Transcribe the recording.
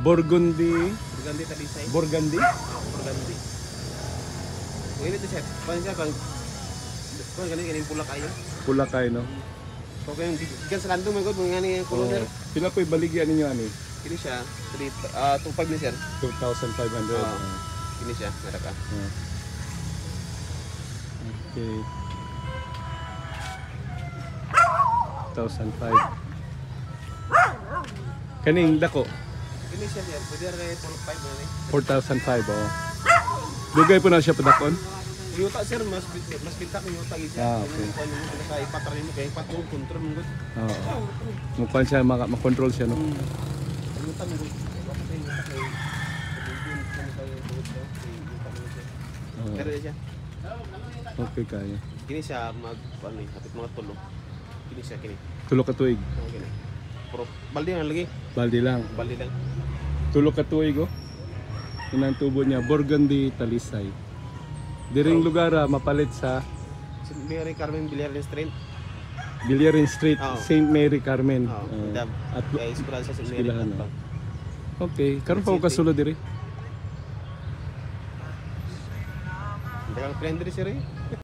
Burgundy. Burgundy talisay. Burgundy? Burgundy. Ngayon ito siya. Paano siya kung ganun pula kayo? Pula kayo, no? Kung kayong gigan sa landong magod mga nga yung kulong sir. Pila po ibaligyan ninyo ani? Kini siya 2.5 ni sir. 2,500. Kini siya meraka. Okay. 1,005. Kaning dako? Kini siya sir. Pwede rin 4.5 na ni. 4,005 oh. Dugay po na siya padakon? Yuta sir, mas pintak yung yuta gid siya. Okay. Kung ano mo sa ipatray mo kay patong control mo gud. Oo. Mukha siya makontrol siya, no? Yuta mo gud. Pero siya. Okay kayo. Kini siya ano hapit mga tulo. Kini siya kini. Tulo ka tuig. Kini. Pero baldi lang lagi. Baldi lang. Baldi lang. Tulo ka tuig oh. Yun ang tubo niya. Burgundy, Talisay. Diring lugar mapalit sa St. Mary Carmen Villarin Street. Villarin Street, Oh. St. Mary Carmen. At kay Esperanza St. Mary. Eskwelahan, no? Okay, karon pa ko kasulod diri. Dagang friend diri sir.